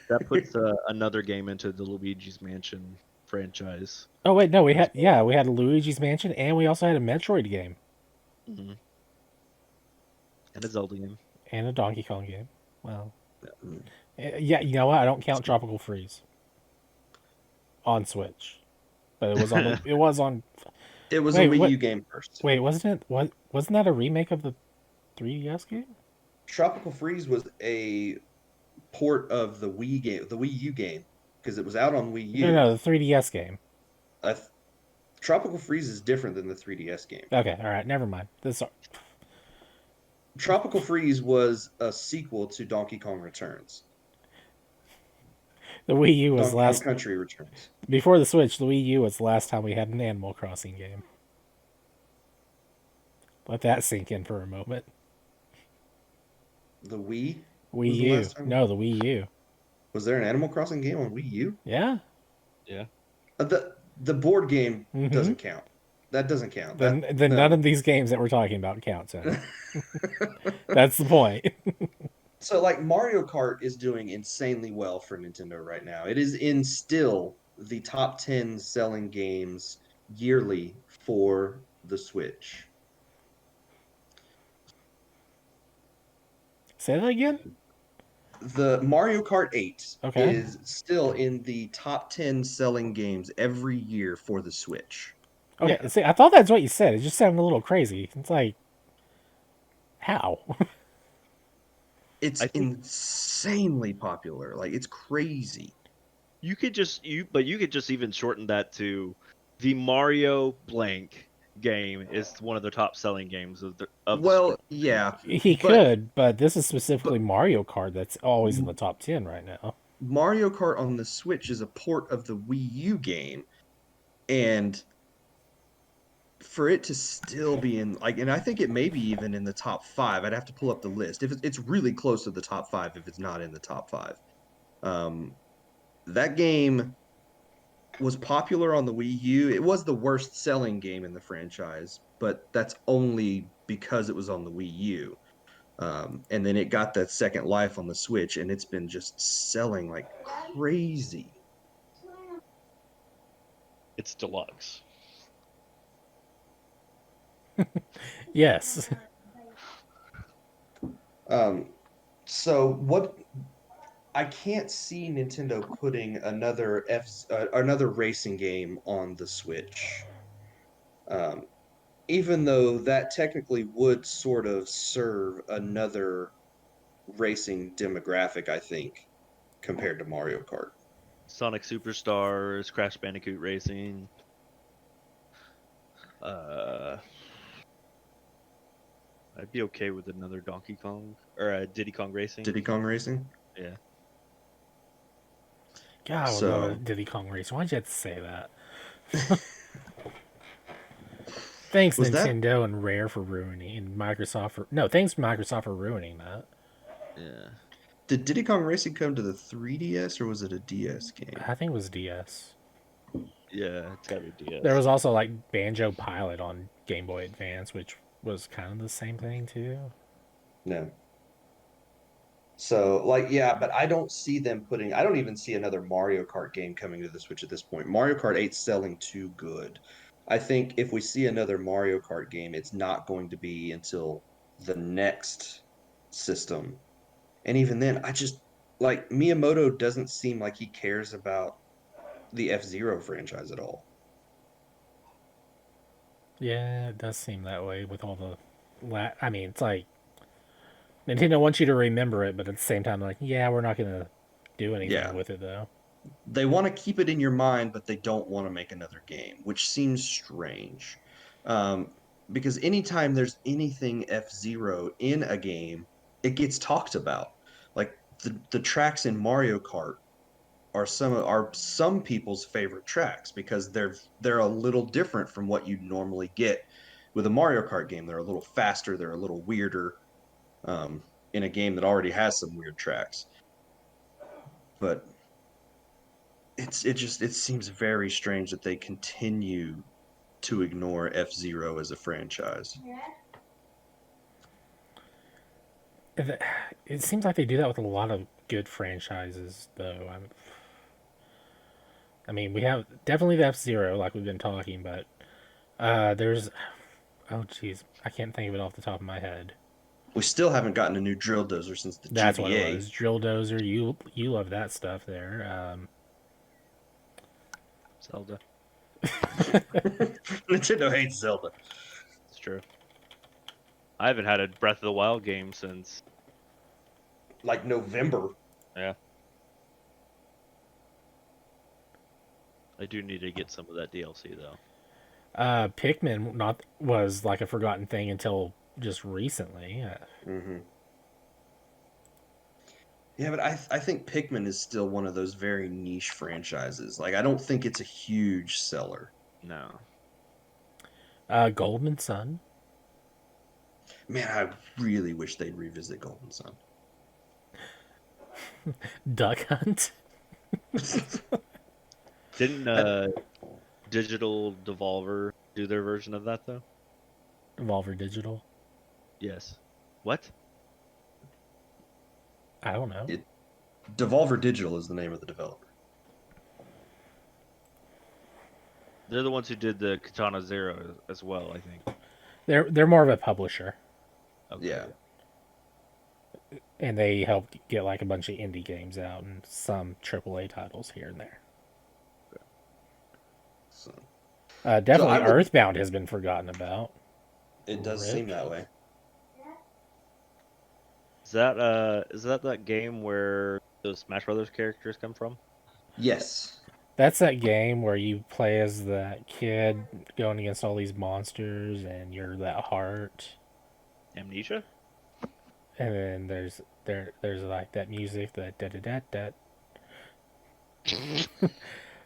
Speaker 3: That puts another game into the Luigi's Mansion franchise.
Speaker 2: Oh wait, no, we
Speaker 1: As
Speaker 2: had
Speaker 1: well.
Speaker 2: yeah, we had a Luigi's Mansion and we also had a Metroid game
Speaker 3: Hmm. And a Zelda game.
Speaker 2: and a Donkey Kong game. Well,
Speaker 1: Mm.
Speaker 2: yeah, you know what? I don't count Tropical Freeze on Switch, but it was on.
Speaker 1: It was a
Speaker 2: Wait,
Speaker 1: Wii
Speaker 2: what?
Speaker 1: U game first.
Speaker 2: Wait, wasn't that a remake of the 3DS game?
Speaker 1: Tropical Freeze was a port of the Wii game, the Wii U game, because it was out on Wii
Speaker 2: No,
Speaker 1: U.
Speaker 2: no, the 3DS game.
Speaker 1: Uh, Tropical Freeze is different than the 3DS game.
Speaker 2: Okay, all right, never mind.
Speaker 1: Tropical Freeze was a sequel to Donkey Kong Returns.
Speaker 2: The Wii U was
Speaker 1: Donkey Kong
Speaker 2: last
Speaker 1: Country Returns.
Speaker 2: before the Switch. The Wii U was the last time we had an Animal Crossing game. Let that sink in for a moment.
Speaker 1: The Wii
Speaker 2: Wii
Speaker 1: was the
Speaker 2: U.
Speaker 1: last time.
Speaker 2: No, the Wii U.
Speaker 1: Was there an Animal Crossing game on Wii U?
Speaker 2: Yeah.
Speaker 3: Yeah.
Speaker 1: The board game
Speaker 2: Hmm.
Speaker 1: doesn't count. That doesn't count.
Speaker 2: Then
Speaker 1: That
Speaker 2: none
Speaker 1: no.
Speaker 2: of these games that we're talking about count. So that's the point.
Speaker 1: So like Mario Kart is doing insanely well for Nintendo right now. It is in still the top 10 selling games yearly for the Switch.
Speaker 2: Say that again.
Speaker 1: The Mario Kart 8
Speaker 2: Okay.
Speaker 1: is still in the top 10 selling games every year for the Switch.
Speaker 2: Okay.
Speaker 3: Yeah.
Speaker 2: See, I thought that's what you said. It just sounded a little crazy. It's like, how?
Speaker 1: It's
Speaker 3: I think
Speaker 1: insanely popular. Like it's crazy.
Speaker 3: you could just even shorten that to the Mario blank game is one of the top selling games of the
Speaker 1: Well,
Speaker 3: Switch.
Speaker 1: yeah,
Speaker 2: He
Speaker 1: but
Speaker 2: could, but this is specifically
Speaker 1: but
Speaker 2: Mario Kart that's always in the top 10 right now.
Speaker 1: Mario Kart on the Switch is a port of the Wii U game, and for it to still be in like, and I think it may be even in the top five. I'd have to pull up the list. If it's really close to the top five, if it's not in the top five, um, that game was popular on the Wii U. It was the worst selling game in the franchise, but that's only because it was on the Wii U. And then it got that second life on the Switch, and it's been just selling like crazy.
Speaker 3: It's deluxe.
Speaker 2: Yes.
Speaker 1: Um, so what I can't see Nintendo putting another racing game on the Switch. Um, Even though that technically would sort of serve another racing demographic, I think, compared to Mario Kart.
Speaker 3: Sonic Superstars, Crash Bandicoot Racing. Uh, I'd be okay with another Donkey Kong or Diddy Kong Racing.
Speaker 1: Diddy Kong Racing.
Speaker 3: Yeah.
Speaker 2: God, I would love a
Speaker 1: So
Speaker 2: Diddy Kong Racing. Why'd you have to say that? Thanks
Speaker 1: was that
Speaker 2: Nintendo and Rare for ruining, and Microsoft for no, thanks Microsoft for ruining that.
Speaker 3: Yeah.
Speaker 1: did Diddy Kong Racing come to the 3DS or was it a DS game?
Speaker 2: I think it was DS.
Speaker 3: Yeah, it's gotta be
Speaker 2: There
Speaker 3: DS.
Speaker 2: was also like Banjo Pilot on Game Boy Advance, which was kind of the same thing too.
Speaker 1: No. So, like, yeah, but I don't see them putting, I don't even see another Mario Kart game coming to the Switch at this point. Mario Kart 8's selling too good. I think if we see another Mario Kart game, it's not going to be until the next system. And even then, I just, like, Miyamoto doesn't seem like he cares about the F-Zero franchise at all.
Speaker 2: Yeah, it does seem that way with all the. I mean, it's like Nintendo wants you to remember it, but at the same time, like, yeah, we're not gonna do anything
Speaker 1: Yeah,
Speaker 2: with it though.
Speaker 1: they want to keep it in your mind, but they don't want to make another game, which seems strange. Um, because anytime there's anything F-Zero in a game, it gets talked about. Like the tracks in Mario Kart are some people's favorite tracks because they're a little different from what you normally get with a Mario Kart game. They're a little faster, they're a little weirder, um, in a game that already has some weird tracks. But it seems very strange that they continue to ignore F-Zero as a franchise.
Speaker 2: It seems like they do that with a lot of good franchises, though. I mean, we have definitely the F-Zero, like we've been talking, but there's oh jeez, I can't think of it off the top of my head.
Speaker 1: We still haven't gotten a new drill dozer since the
Speaker 2: That's what it
Speaker 1: GBA.
Speaker 2: was. Drill Dozer. You love that stuff there.
Speaker 3: Zelda.
Speaker 1: Nintendo hates Zelda.
Speaker 3: It's true. I haven't had a Breath of the Wild game since.
Speaker 1: Like November.
Speaker 3: Yeah. I do need to get some of that DLC though.
Speaker 2: Pikmin not was like a forgotten thing until just recently.
Speaker 1: Hmm. Yeah, but I think Pikmin is still one of those very niche franchises. Like I don't think it's a huge seller.
Speaker 3: No.
Speaker 2: Golden Sun,
Speaker 1: Man, I really wish they'd revisit Golden Sun.
Speaker 2: Duck Hunt.
Speaker 3: Didn't
Speaker 1: I,
Speaker 3: Digital Devolver do their version of that though?
Speaker 2: Evolver Digital.
Speaker 3: Yes. What?
Speaker 2: I don't know.
Speaker 1: it Devolver Digital is the name of the developer.
Speaker 3: They're the ones who did the Katana Zero as well, I think.
Speaker 2: They're more of a publisher,
Speaker 3: Okay.
Speaker 1: Yeah.
Speaker 2: and they helped get like a bunch of indie games out and some AAA titles here and there.
Speaker 1: So, so I
Speaker 2: Definitely
Speaker 1: would.
Speaker 2: Earthbound has been forgotten about.
Speaker 1: It does seem
Speaker 2: Rip.
Speaker 1: that way.
Speaker 3: Is that game where those Smash Brothers characters come from?
Speaker 1: Yes.
Speaker 2: That's that game where you play as that kid going against all these monsters, and you're that heart.
Speaker 3: Amnesia?
Speaker 2: And then there's like that music, that da da da da.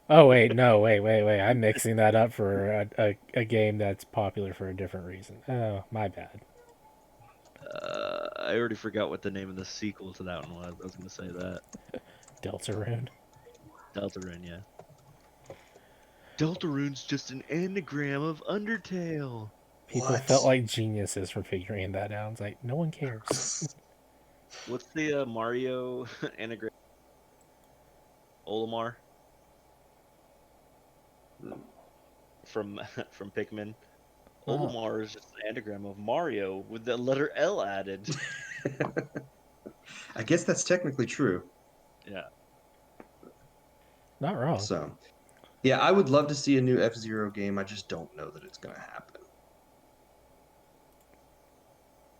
Speaker 2: Oh wait, no, wait. I'm mixing that up for a game that's popular for a different reason. Oh, my bad.
Speaker 3: I already forgot what the name of the sequel to that one was. I was going to say that.
Speaker 2: Deltarune.
Speaker 3: Deltarune, yeah. Deltarune's just an anagram of Undertale.
Speaker 2: People felt
Speaker 1: What?
Speaker 2: like geniuses for figuring that out. It's like no one cares.
Speaker 3: What's the Mario anagram? Olimar from from Pikmin.
Speaker 2: Oh,
Speaker 3: Olimar is just an anagram of Mario with the letter L added.
Speaker 1: I guess that's technically true.
Speaker 3: Yeah.
Speaker 2: not wrong.
Speaker 1: So, yeah, I would love to see a new F-Zero game. I just don't know that it's going to happen.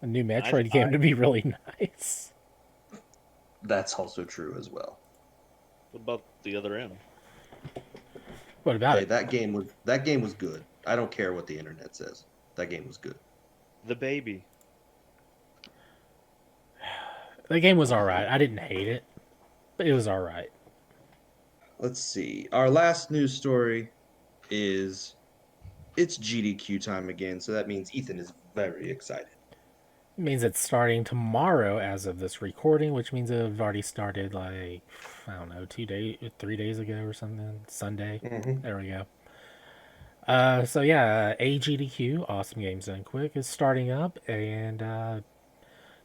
Speaker 2: A new
Speaker 3: I,
Speaker 2: Metroid
Speaker 3: I
Speaker 2: game to be really nice.
Speaker 1: That's also true as well.
Speaker 3: what about the other M?
Speaker 2: What about
Speaker 1: Hey,
Speaker 2: it?
Speaker 1: that game was good. I don't care what the internet says. That game was good.
Speaker 3: The baby.
Speaker 2: The game was alright. I didn't hate it, but it was alright.
Speaker 1: Let's see. Our last news story is it's GDQ time again, so that means Ethan is very excited.
Speaker 2: It means it's starting tomorrow as of this recording, which means it already started like, I don't know, 2 days, 3 days ago or something. Sunday.
Speaker 1: Hmm.
Speaker 2: There we go. So yeah, AGDQ, Awesome Games Done Quick, is starting up, and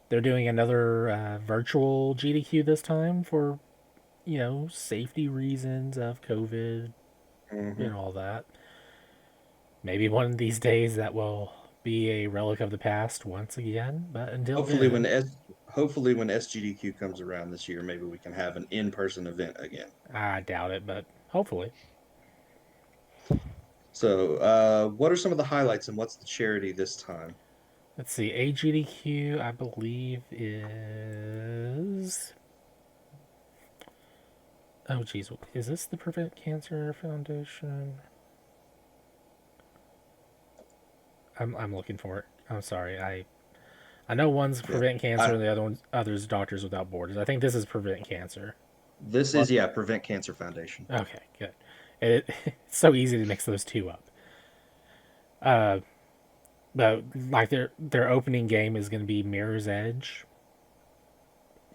Speaker 2: they're doing another virtual GDQ this time for, safety reasons of COVID and
Speaker 1: Hmm.
Speaker 2: all that. Maybe one of these days that will be a relic of the past once again, but until
Speaker 1: Hopefully,
Speaker 2: then,
Speaker 1: hopefully when SGDQ comes around this year, maybe we can have an in-person event again.
Speaker 2: I doubt it, but hopefully.
Speaker 1: So, what are some of the highlights and what's the charity this time?
Speaker 2: Let's see, AGDQ, I believe, is. Oh, geez. Is this the Prevent Cancer Foundation? I'm looking for it. I'm sorry. I know one's
Speaker 1: Yeah,
Speaker 2: Prevent Cancer
Speaker 1: I,
Speaker 2: and the other's Doctors Without Borders. I think this is Prevent Cancer.
Speaker 1: this
Speaker 3: Well,
Speaker 1: is yeah, Prevent Cancer Foundation.
Speaker 2: Okay, good. It's so easy to mix those two up. Uh, but like their opening game is going to be Mirror's Edge.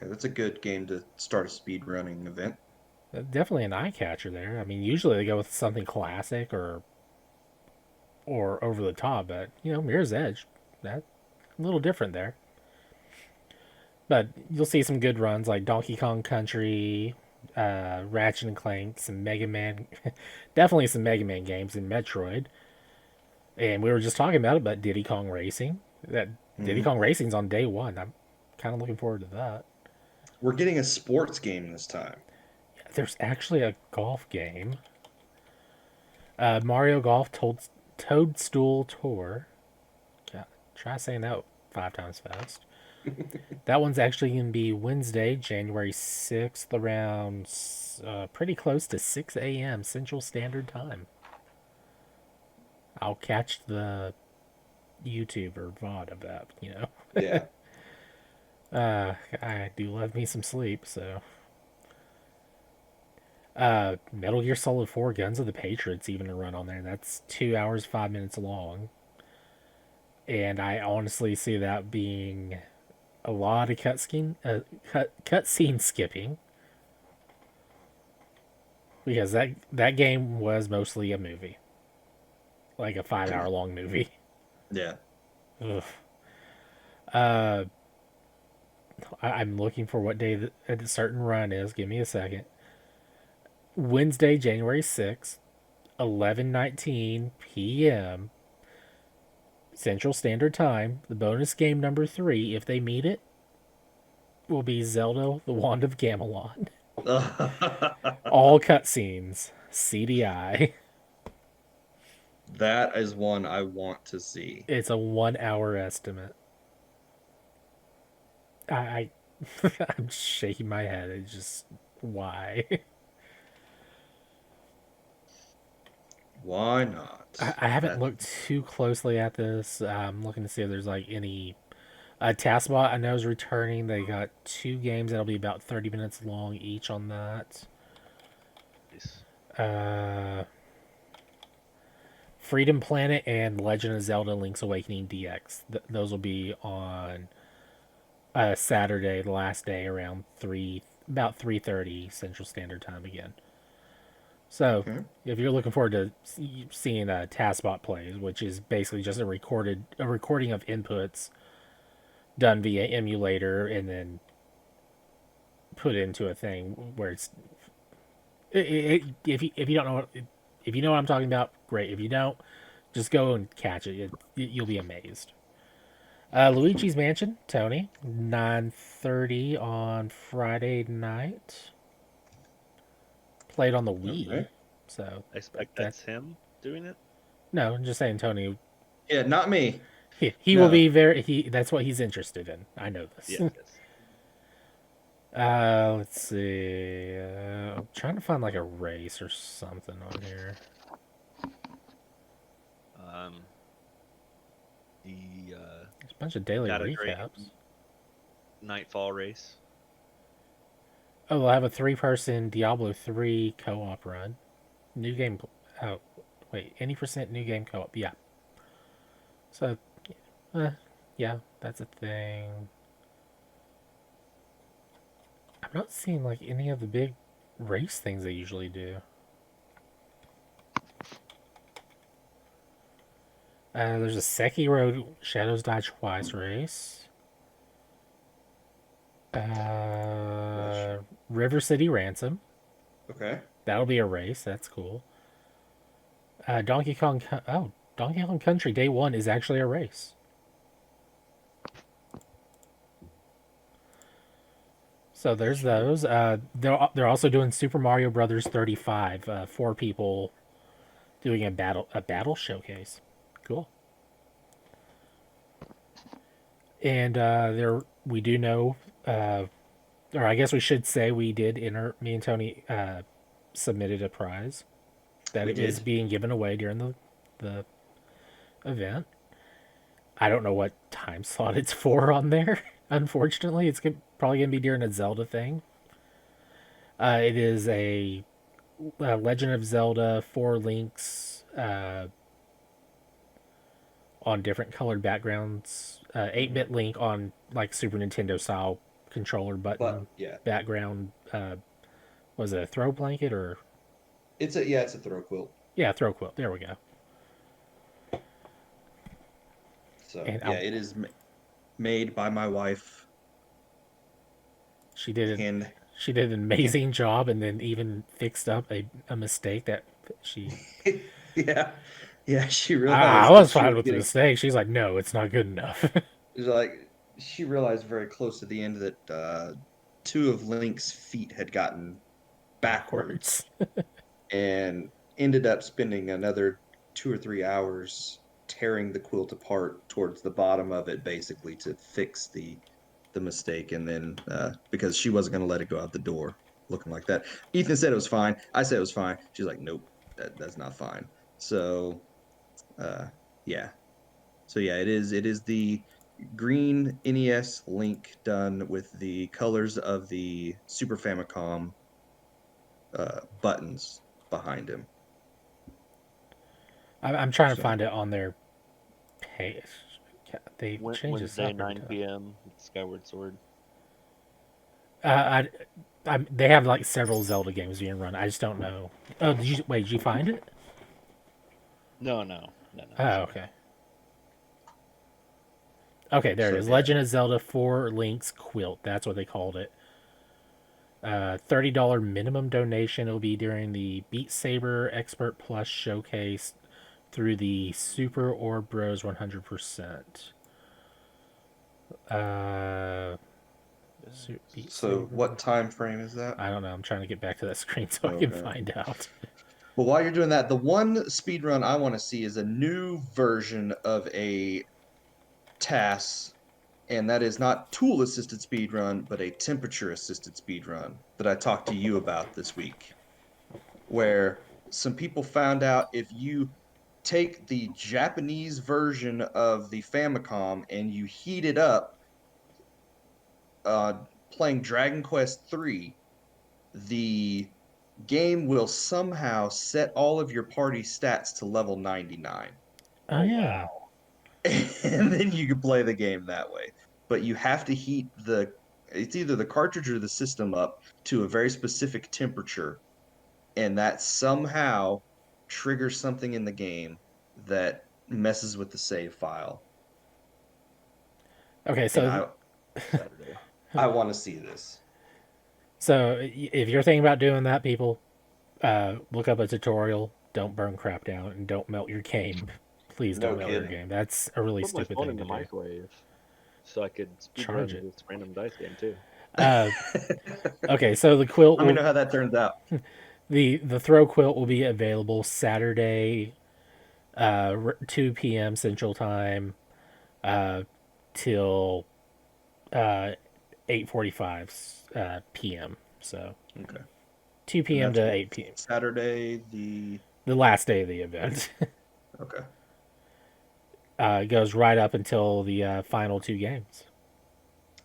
Speaker 1: Yeah, that's a good game to start a speed running event.
Speaker 2: Definitely an eye catcher there. I mean, usually they go with something classic or over the top, but Mirror's Edge, that a little different there. But you'll see some good runs like Donkey Kong Country, Ratchet and Clank, some Mega Man, definitely some Mega Man games in Metroid. And we were just talking about it, but Diddy Kong Racing. That Diddy
Speaker 1: Hmm.
Speaker 2: Kong Racing's on day one. I'm kind of looking forward to that.
Speaker 1: We're getting a sports game this time.
Speaker 2: There's actually a golf game, Mario Golf Toadstool Tour. God, try saying that 5 times fast. That one's actually going to be Wednesday, January 6th, around pretty close to 6 a.m. Central Standard Time. I'll catch the YouTube or VOD of that.
Speaker 1: Yeah.
Speaker 2: I do love me some sleep, so. Metal Gear Solid 4 Guns of the Patriots even to run on there. That's 2 hours, 5 minutes long. And I honestly see that being a lot of cutscene skipping, because that game was mostly a movie, like a 5 hour long movie.
Speaker 1: Yeah.
Speaker 2: Ugh. Uh, I'm looking for what day a certain run is. Give me a second. Wednesday, January 6th, 11:19 p.m. Central Standard Time. The bonus game number 3, if they meet it, will be Zelda: The Wand of Gamelon. All cutscenes, CDI.
Speaker 1: That is one I want to see.
Speaker 2: It's a 1 hour estimate. I I'm shaking my head. It's just why.
Speaker 1: Why not?
Speaker 2: I haven't
Speaker 1: That
Speaker 2: looked too closely at this. I'm looking to see if there's like any. Taskbot I know is returning. They got 2 games that'll be about 30 minutes long each on that.
Speaker 3: Nice.
Speaker 2: Uh, Freedom Planet and Legend of Zelda: Link's Awakening DX. Those will be on Saturday, the last day, around about 3:30 Central Standard Time again. So,
Speaker 1: okay.
Speaker 2: if you're looking forward to seeing Taskbot plays, which is basically just a recording of inputs done via emulator and then put into a thing where if you don't know if you know what I'm talking about, great. If you don't, Just go and catch it. You'll be amazed. Luigi's Mansion, Tony, 9:30 on Friday night. Played on the
Speaker 1: All
Speaker 2: Wii,
Speaker 1: right.
Speaker 2: so
Speaker 3: I expect
Speaker 2: that
Speaker 3: that's him doing it.
Speaker 2: no, I'm just saying, Tony.
Speaker 1: Yeah, not me.
Speaker 2: He will
Speaker 1: No.
Speaker 2: be very. That's what he's interested in. I know this.
Speaker 3: Yes, yes.
Speaker 2: Let's see. I'm trying to find like a race or something on here.
Speaker 3: Um, the
Speaker 2: There's a bunch of daily
Speaker 3: Data Drain
Speaker 2: recaps.
Speaker 3: Nightfall race.
Speaker 2: Oh, we'll have a three-person Diablo 3 co-op run. New game. Oh, wait. Any percent new game co-op. Yeah. So, uh, yeah, that's a thing. I'm not seeing like any of the big race things they usually do. There's a Sekiro Shadows Die Twice race.
Speaker 1: Gotcha.
Speaker 2: River City Ransom.
Speaker 1: Okay.
Speaker 2: That'll be a race. That's cool. Donkey Kong. Oh, Donkey Kong Country Day 1 is actually a race. So there's
Speaker 1: Sweet.
Speaker 2: those. They're also doing Super Mario Brothers 35. 4 people doing a battle showcase. Cool. And there we do know, or I guess we should say we did enter. Me and Tony submitted a prize that
Speaker 1: We
Speaker 2: it is
Speaker 1: did.
Speaker 2: being given away during the event. I don't know what time slot it's for on there. Unfortunately, probably gonna be during a Zelda thing. It is a Legend of Zelda 4 links on different colored backgrounds. 8-bit Link on like Super Nintendo style controller button
Speaker 1: But yeah,
Speaker 2: background. Was it a throw blanket or
Speaker 1: it's a throw quilt.
Speaker 2: yeah, throw quilt? There we go.
Speaker 1: So
Speaker 2: And
Speaker 1: yeah, it is made by my wife.
Speaker 2: she did an
Speaker 1: And
Speaker 2: she did an amazing job, and then even fixed up a mistake that she.
Speaker 1: yeah, yeah, she
Speaker 2: I
Speaker 1: realized that
Speaker 2: was
Speaker 1: she
Speaker 2: fine
Speaker 1: was
Speaker 2: with the
Speaker 1: getting
Speaker 2: mistake. She's like, no, it's not good enough.
Speaker 1: like she realized very close to the end that two of Link's feet had gotten backwards
Speaker 2: Backwards.
Speaker 1: and ended up spending another 2 or 3 hours tearing the quilt apart towards the bottom of it, basically to fix the mistake. And then because she wasn't going to let it go out the door looking like that, Ethan said it was fine. I said it was fine. She's like, nope, that's not fine. So uh, yeah, so yeah, it is the green NES Link done with the colors of the Super Famicom buttons behind him.
Speaker 2: I'm trying to
Speaker 1: So
Speaker 2: find it on their page. They changed this
Speaker 3: Wednesday,
Speaker 2: up every
Speaker 3: 9
Speaker 2: time.
Speaker 3: p.m. Skyward Sword.
Speaker 2: Uh, they have like several Zelda games being run. I just don't know. Oh, did you find it?
Speaker 3: No, no, no, no.
Speaker 2: Oh,
Speaker 3: Sorry.
Speaker 2: okay. Okay, there it
Speaker 1: so
Speaker 2: is.
Speaker 1: yeah,
Speaker 2: Legend of Zelda 4 Links Quilt. That's what they called it. $30 minimum donation. It'll be during the Beat Saber Expert Plus showcase through the Super Orb Bros 100%. Uh, Beat
Speaker 1: so what
Speaker 2: Saber.
Speaker 1: time frame is that?
Speaker 2: I don't know. I'm trying to get back to that screen so I can
Speaker 1: Okay.
Speaker 2: find out.
Speaker 1: Well, while you're doing that, the one speed run I want to see is a new version of a task, and that is not tool assisted speed run, but a temperature assisted speed run that I talked to you about this week, where some people found out if you take the Japanese version of the Famicom and you heat it up, uh, playing Dragon Quest 3, the game will somehow set all of your party stats to level 99.
Speaker 2: Oh,
Speaker 3: Oh
Speaker 2: yeah.
Speaker 3: wow.
Speaker 1: And then you can play the game that way. But you have to heat it's either the cartridge or the system up to a very specific temperature, and that somehow triggers something in the game that messes with the save file.
Speaker 2: Okay,
Speaker 1: And
Speaker 2: so
Speaker 1: Saturday, I want to see this.
Speaker 2: if you're thinking about doing that, people, look up a tutorial. Don't burn crap down and don't melt your game. Please
Speaker 1: No
Speaker 2: don't mail your
Speaker 1: kidding.
Speaker 2: game. That's a really
Speaker 3: Put my
Speaker 2: stupid
Speaker 3: phone
Speaker 2: thing
Speaker 3: in
Speaker 2: to
Speaker 3: the
Speaker 2: do.
Speaker 3: microwave so I could
Speaker 2: Charge
Speaker 3: speedrun
Speaker 2: it.
Speaker 3: this random dice game too.
Speaker 2: Uh, okay, so the quilt
Speaker 1: Let me
Speaker 2: will
Speaker 1: know how that turns out.
Speaker 2: the throw quilt will be available Saturday, 2 p.m. Central Time, till 8:45 p.m. So
Speaker 1: Okay.
Speaker 2: 2
Speaker 1: And
Speaker 2: p.m.
Speaker 1: that's
Speaker 2: to
Speaker 1: what,
Speaker 2: 8 p.m.
Speaker 1: Saturday, the.
Speaker 2: The last day of the event.
Speaker 1: Okay.
Speaker 2: It goes right up until the final 2 games.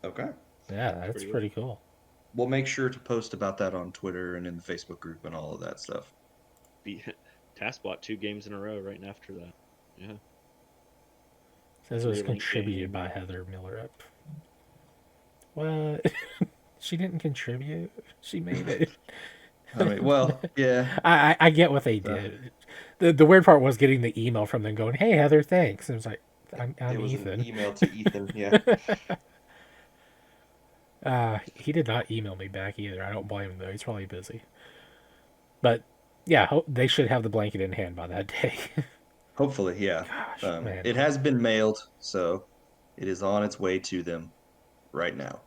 Speaker 1: Okay.
Speaker 2: Yeah, that's
Speaker 3: pretty good.
Speaker 2: pretty cool.
Speaker 1: We'll make sure to post about that on Twitter and in the Facebook group and all of that stuff.
Speaker 3: Task bought 2 games in a row right after that. Yeah.
Speaker 2: Says it was
Speaker 3: 3 link
Speaker 2: contributed
Speaker 3: game.
Speaker 2: by Heather Miller. Up. What? She didn't contribute. She made it.
Speaker 1: I mean, well, yeah.
Speaker 2: I get what they did. The weird part was getting the email from them going, "Hey Heather, thanks." And it was like, I'm
Speaker 1: It was an
Speaker 2: Ethan.
Speaker 1: email to Ethan. Yeah.
Speaker 2: He did not email me back either. I don't blame him though. He's probably busy. But yeah, they should have the blanket in hand by that day.
Speaker 1: Hopefully, yeah.
Speaker 2: Gosh, man.
Speaker 1: It has been mailed, so it is on its way to them right now.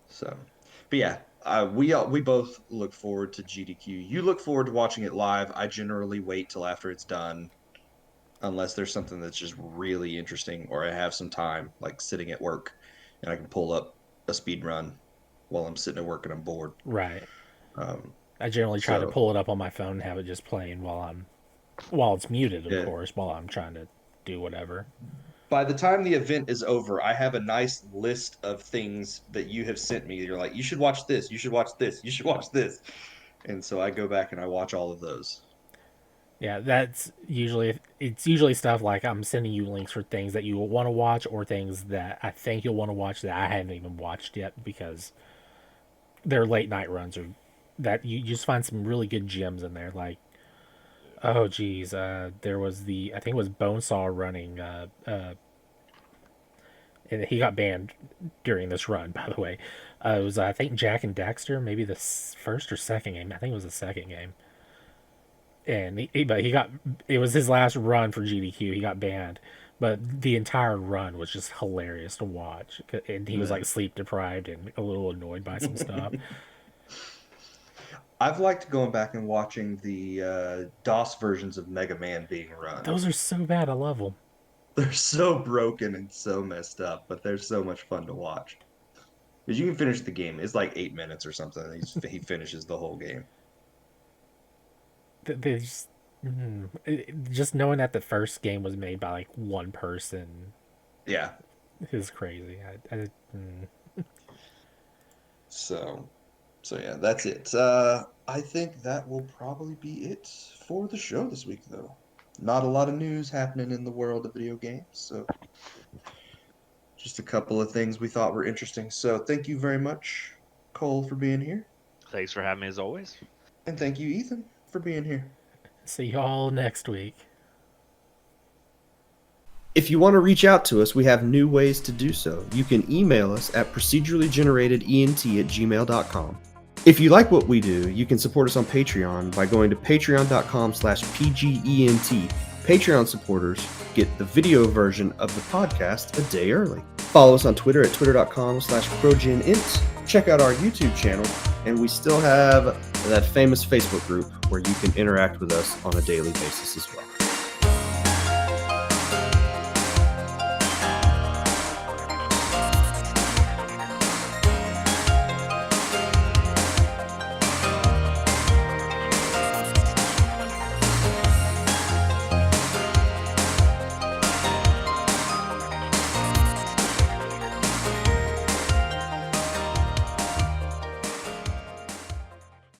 Speaker 1: So, but yeah, we both look forward to GDQ. You look forward to watching it live. I generally wait till after it's done, unless there's something that's just really interesting, or I have some time, like sitting at work, and I can pull up a speed run while I'm sitting at work and I'm bored.
Speaker 2: Right.
Speaker 1: Um,
Speaker 2: I generally try to
Speaker 1: so
Speaker 2: pull it up on my phone and have it just playing while it's muted, of
Speaker 1: yeah.
Speaker 2: course, while I'm trying to do whatever.
Speaker 1: By the time the event is over, I have a nice list of things that you have sent me. You're like, you should watch this, you should watch this, you should watch this. And so I go back and I watch all of those.
Speaker 2: Yeah, it's usually stuff like I'm sending you links for things that you will want to watch or things that I think you'll want to watch that I haven't even watched yet because they're late night runs or that you just find some really good gems in there. Like, oh geez, there was I think it was Bonesaw running. And he got banned during this run, by the way. It was I think Jack and Daxter, maybe the first or second game. I think it was the second game. And he got it was his last run for GDQ. He got banned, but the entire run was just hilarious to watch. And he was like sleep deprived and a little annoyed by some stuff.
Speaker 1: I've liked going back and watching the DOS versions of Mega Man being run.
Speaker 2: Those are so bad. I love them.
Speaker 1: They're so broken and so messed up, but they're so much fun to watch. Because you can finish the game. It's like 8 minutes or something. He finishes the whole game.
Speaker 2: They just knowing that the first game was made by like one person
Speaker 1: Yeah.
Speaker 2: is crazy.
Speaker 1: So yeah, that's it. I think that will probably be it for the show this week, though. Not a lot of news happening in the world of video games, so just a couple of things we thought were interesting. So thank you very much, Cole, for being here.
Speaker 3: Thanks for having me as always.
Speaker 1: And thank you, Ethan, for being here.
Speaker 2: See y'all next week.
Speaker 4: If you want to reach out to us, we have new ways to do so. You can email us at procedurallygeneratedent@gmail.com. If you like what we do, you can support us on Patreon by going to patreon.com/pgent. Patreon supporters get the video version of the podcast a day early. Follow us on Twitter at twitter.com/progenint. Check out our YouTube channel, and we still have that famous Facebook group where you can interact with us on a daily basis as well.